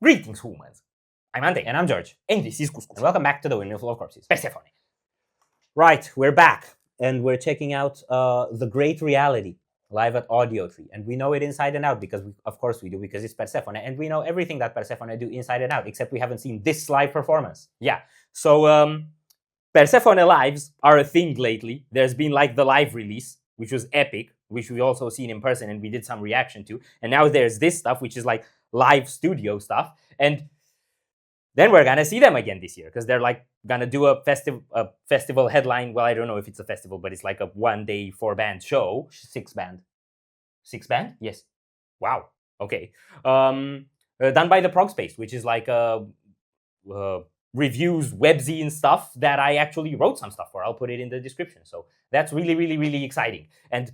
Greetings, humans. I'm Ante. And I'm George. And this is Couscous. And welcome back to the Windmill Full of Corpses. Persefone. Right, we're back. And we're checking out The Great Reality live at Audiotree. And we know it inside and out because, of course we do, because it's Persefone. And we know everything that Persefone do inside and out, except we haven't seen this live performance. Yeah. So, Persefone lives are a thing lately. There's been like the live release, which was epic, which we also seen in person and we did some reaction to. And now there's this stuff, which is like live studio stuff. And then we're gonna see them again this year because they're like gonna do a festival headline. Well, I don't know if it's a festival, but it's like a 1-day 4-band show. 6-band. 6-band? Yes. Wow. Okay. Done by the Progspace, which is like reviews, webzine stuff that I actually wrote some stuff for. I'll put it in the description. So that's really, really, really exciting. And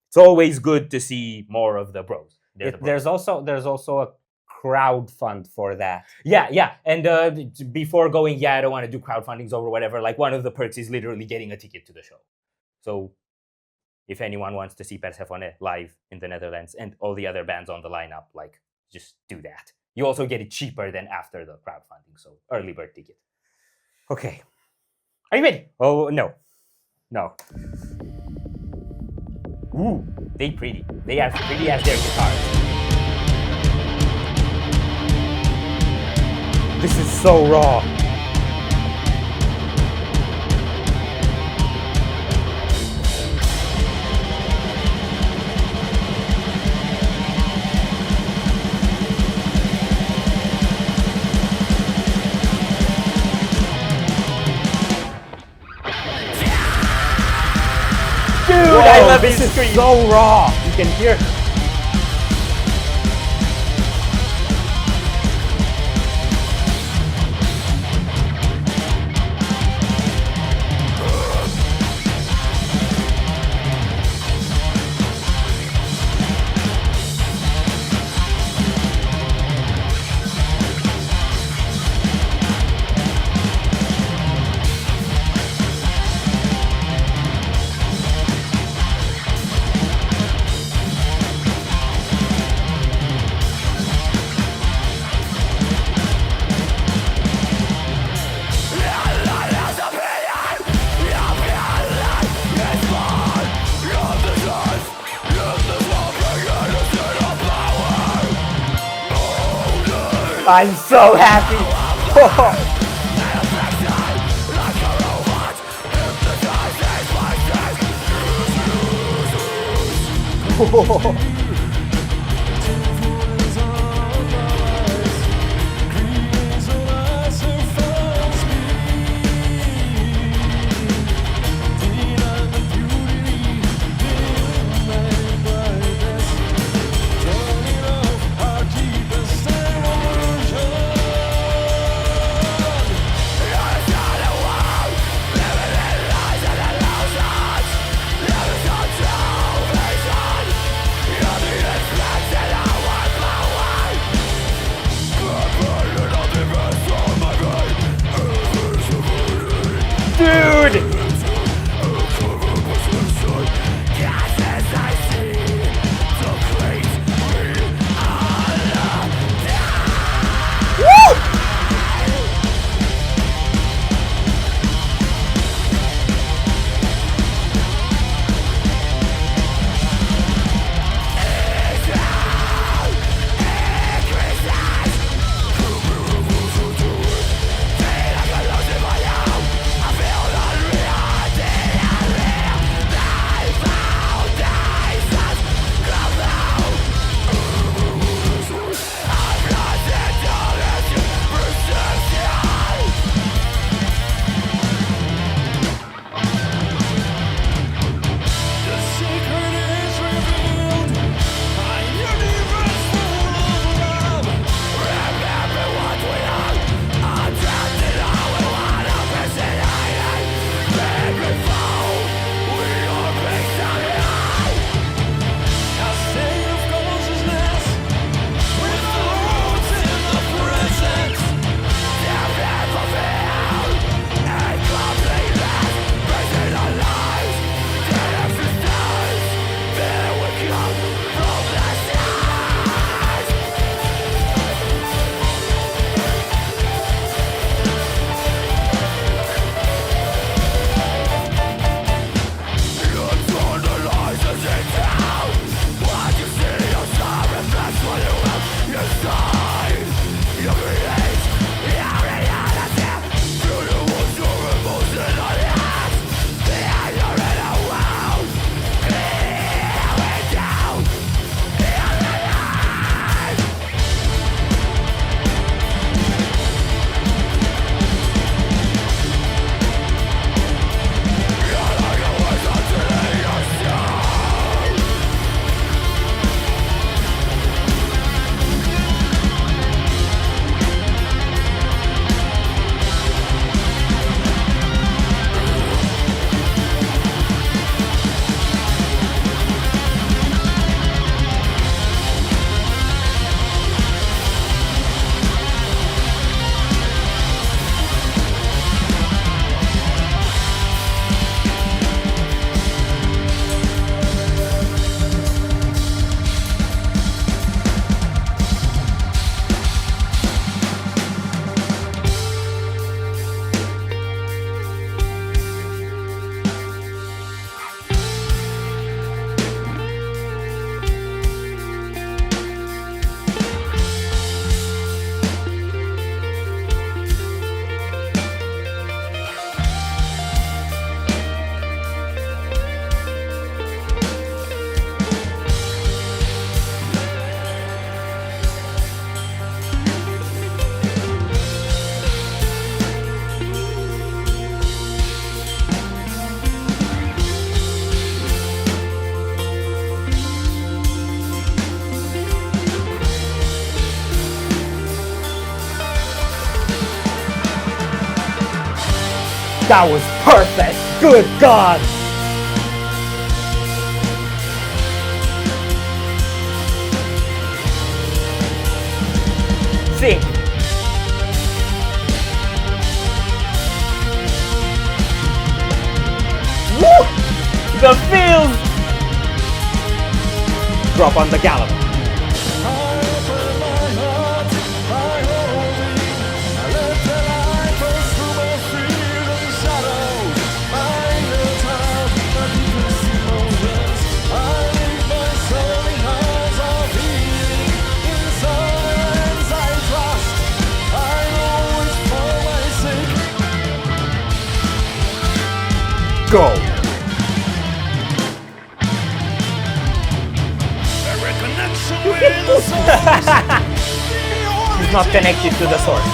it's always good to see more of the bros. There's also a crowd fund for that. Yeah. And before going, I don't want to do crowdfundings or whatever. Like one of the perks is literally getting a ticket to the show. So if anyone wants to see Persefone live in the Netherlands and all the other bands on the lineup, like just do that. You also get it cheaper than after the crowdfunding. So early bird ticket. Okay. Are you ready? Oh, no. Ooh, they pretty. They are pretty as their guitars. This is so raw. Dude, I love this is scream. So raw. You can hear. I'm so happy. That was perfect. Good God. Sick. Woo! The feels. Drop on the gallop. Go. He's not connected to the source.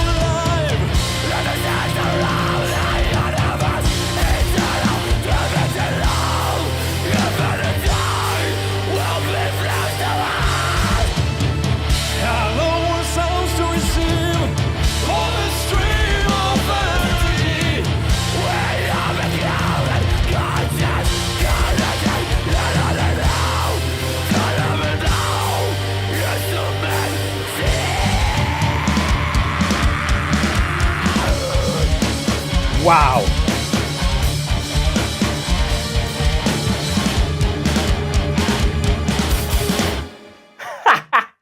Wow.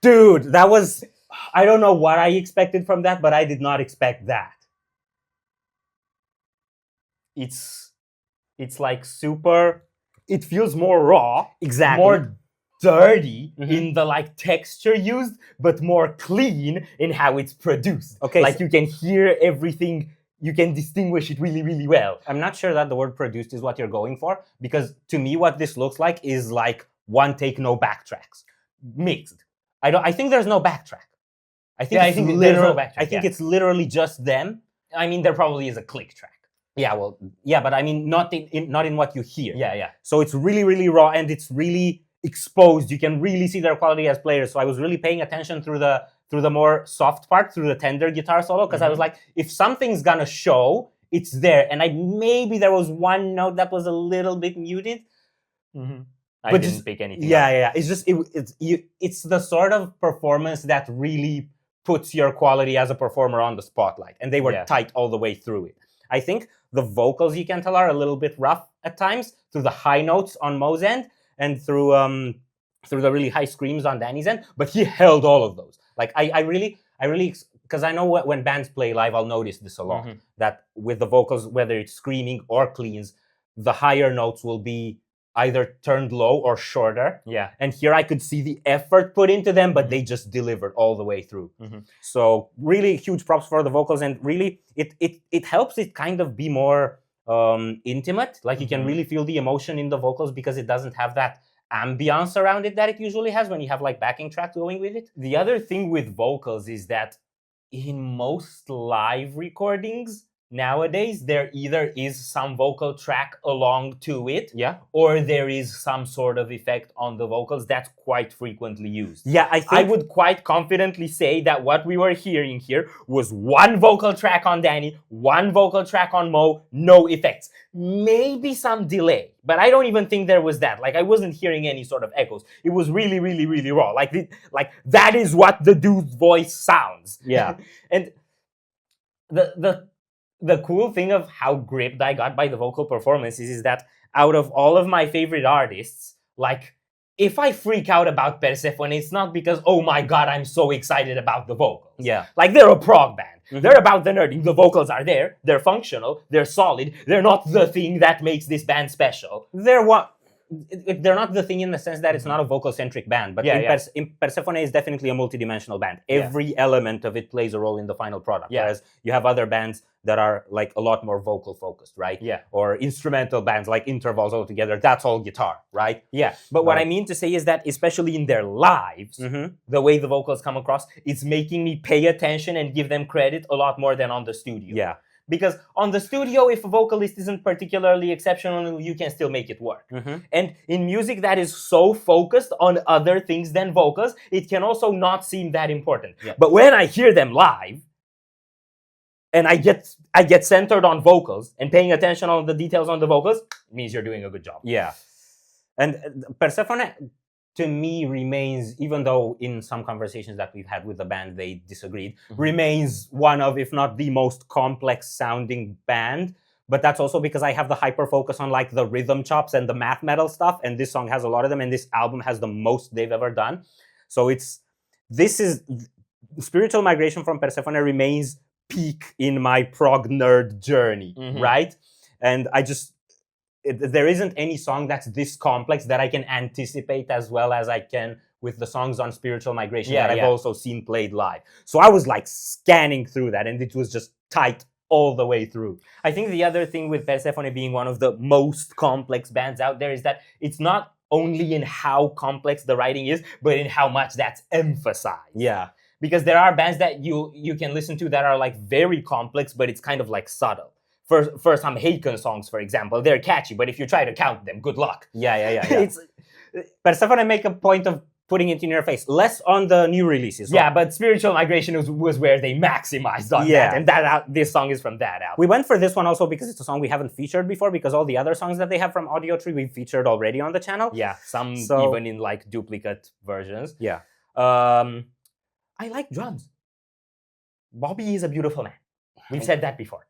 Dude, that was, I don't know what I expected from that, but I did not expect that. It's like super, it feels more raw. Exactly. More dirty in the like texture used, but more clean in how it's produced. Okay. Like you can hear everything. You can distinguish it really, really well. I'm not sure that the word produced is what you're going for, because to me what this looks like is like one take, no backtracks. Mixed. I think there's no backtrack. I think it's literally just them. I mean, there probably is a click track. Yeah, but I mean not in what you hear. Yeah. So it's really, really raw and it's really exposed. You can really see their quality as players. So I was really paying attention through the more soft part, through the tender guitar solo, because I was like, if something's gonna show, it's there. And maybe there was one note that was a little bit muted. I didn't pick anything. Yeah. It's just it's the sort of performance that really puts your quality as a performer on the spotlight. And they were tight all the way through it. I think the vocals, you can tell, are a little bbit rough at times through the high notes on Mo's end and through the really high screams on Danny's end, but he held all of those. Like I really, because I know when bands play live, I'll notice this a lot, that with the vocals, whether it's screaming or cleans, the higher notes will be either turned low or shorter. Yeah. And here I could see the effort put into them, but they just delivered all the way through. So really huge props for the vocals, and really it helps it kind of be more intimate. Like you can really feel the emotion in the vocals because it doesn't have that ambiance around it that it usually has when you have like backing tracks going with it. The other thing with vocals is that in most live recordings nowadays, there either is some vocal track along to it, or there is some sort of effect on the vocals that's quite frequently used. Yeah, I would quite confidently say that what we were hearing here was one vocal track on Danny, one vocal track on Mo, no effects. Maybe some delay, but I don't even think there was that. Like I wasn't hearing any sort of echoes. It was really, really, really raw. Like that is what the dude's voice sounds. Yeah. And the cool thing of how gripped I got by the vocal performances is that out of all of my favorite artists, like if I freak out about Persefone, it's not because, oh my God, I'm so excited about the vocals. Yeah. Like they're a prog band. They're about the nerding. The vocals are there. They're functional. They're solid. They're not the thing that makes this band special. They're not the thing in the sense that it's not a vocal-centric band, but Persefone is definitely a multidimensional band. Every element of it plays a role in the final product, whereas you have other bands that are like a lot more vocal-focused, right? Yeah. Or instrumental bands like Intervals altogether, that's all guitar, right? Yeah, but what I mean to say is that especially in their lives, the way the vocals come across, it's making me pay attention and give them credit a lot more than on the studio. Yeah. Because on the studio, if a vocalist isn't particularly exceptional, you can still make it work. And in music that is so focused on other things than vocals, it can also not seem that important. But when I hear them live, and I get centered on vocals, and paying attention on the details on the vocals means you're doing a good job. Yeah. And Persefone, to me, remains, even though in some conversations that we've had with the band they disagreed, remains one of, if not the most complex sounding band. But that's also because I have the hyper focus on like the rhythm chops and the math metal stuff, and this song has a lot of them, and this album has the most they've ever done. So Spiritual Migration from Persefone remains peak in my prog nerd journey, right? And there isn't any song that's this complex that I can anticipate as well as I can with the songs on Spiritual Migration that I've also seen played live. So I was like scanning through that, and it was just tight all the way through. I think the other thing with Persefone being one of the most complex bands out there is that it's not only in how complex the writing is, but in how much that's emphasized. Yeah. Because there are bands that you can listen to that are like very complex, but it's kind of like subtle. For some Haken songs, for example, they're catchy, but if you try to count them, good luck. Yeah. Persefone make a point of putting it in your face. Less on the new releases. Yeah, but Spiritual Migration was where they maximized on that, and this song is from that album. We went for this one also because it's a song we haven't featured before, because all the other songs that they have from Audiotree we've featured already on the channel. Yeah, some even in like duplicate versions. Yeah. I like drums. Bobby is a beautiful man. We've said that before.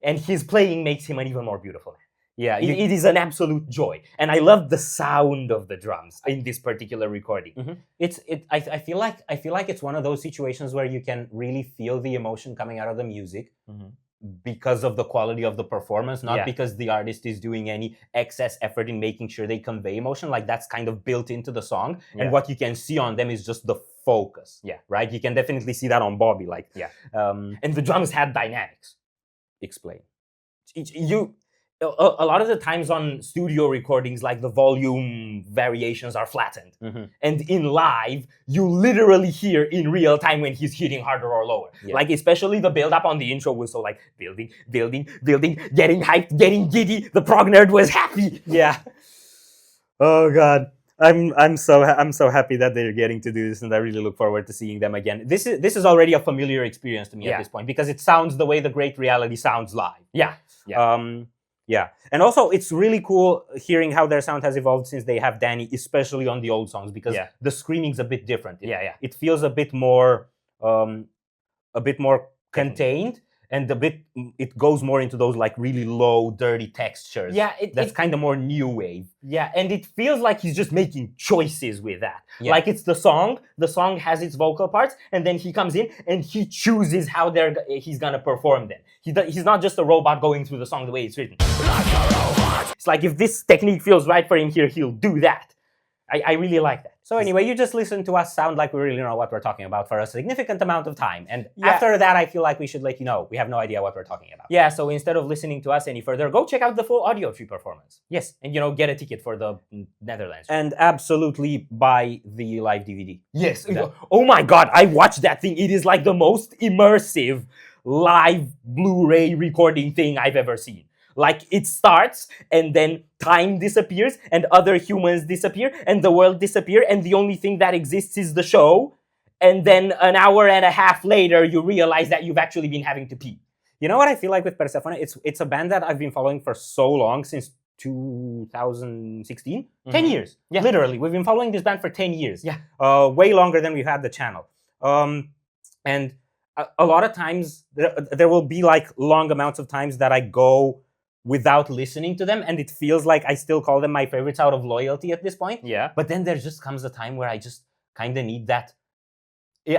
And his playing makes him an even more beautiful man. Yeah, it is an absolute joy, and I love the sound of the drums in this particular recording. I feel like it's one of those situations where you can really feel the emotion coming out of the music because of the quality of the performance, not because the artist is doing any excess effort in making sure they convey emotion. Like that's kind of built into the song, and what you can see on them is just the focus. Yeah, right. You can definitely see that on Bobby. Like, and the drums had dynamics. Explain. A lot of the times on studio recordings, like the volume variations are flattened. And in live, you literally hear in real time when he's hitting harder or lower. Like especially the build up on the intro was so like building, getting hyped, getting giddy. The prog nerd was happy. Yeah. Oh God. I'm so happy that they're getting to do this, and I really look forward to seeing them again. This is already a familiar experience to me at this point, because it sounds the way the Great Reality sounds live. Yeah, and also it's really cool hearing how their sound has evolved since they have Danny, especially on the old songs, because the screaming's a bit different. It feels a bit more contained, and it goes more into those like really low, dirty textures. Yeah, that's kind of more new wave. Yeah, and it feels like he's just making choices with that. Like it's the song has its vocal parts, and then he comes in and he chooses how he's gonna perform them. He's not just a robot going through the song the way it's written. It's like if this technique feels right for him here, he'll do that. I really like that. So anyway, you just listen to us sound like we really know what we're talking about for a significant amount of time. And after that, I feel like we should let you know we have no idea what we're talking about. Yeah, so instead of listening to us any further, go check out the full Audiotree performance. Yes. And, get a ticket for the Netherlands. And absolutely buy the live DVD. Yes. Oh my God, I watched that thing. It is like the most immersive live Blu-ray recording thing I've ever seen. Like, it starts, and then time disappears, and other humans disappear, and the world disappears, and the only thing that exists is the show. And then an hour and a half later, you realize that you've actually been having to pee. You know what I feel like with Persefone? It's a band that I've been following for so long, since 2016. 10 years. Yeah. Literally. We've been following this band for 10 years. Yeah. Way longer than we've had the channel. And a lot of times, there will be like long amounts of times that I go without listening to them, and it feels like I still call them my favorites out of loyalty at this point. Yeah. But then there just comes a time where I just kind of need that.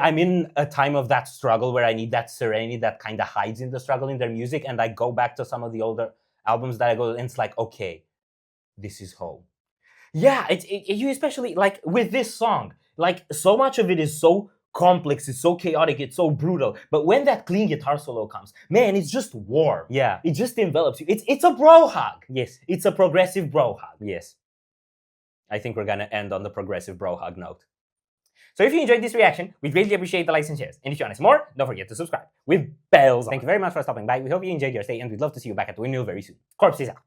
I'm in a time of that struggle where I need that serenity that kind of hides in the struggle in their music, and I go back to some of the older albums that I go, and it's like, okay, this is home. Yeah, you especially, like, with this song, like, so much of it is so complex, it's so chaotic, it's so brutal. But when that clean guitar solo comes, man, it's just warm. Yeah. It just envelops you. It's a bro hug. Yes. It's a progressive bro hug. Yes. I think we're going to end on the progressive bro hug note. So if you enjoyed this reaction, we'd greatly appreciate the likes and shares. And if you want to see more, don't forget to subscribe with bells on. Thank you very much for stopping by. We hope you enjoyed your stay, and we'd love to see you back at the Windmill very soon. Corpse is out.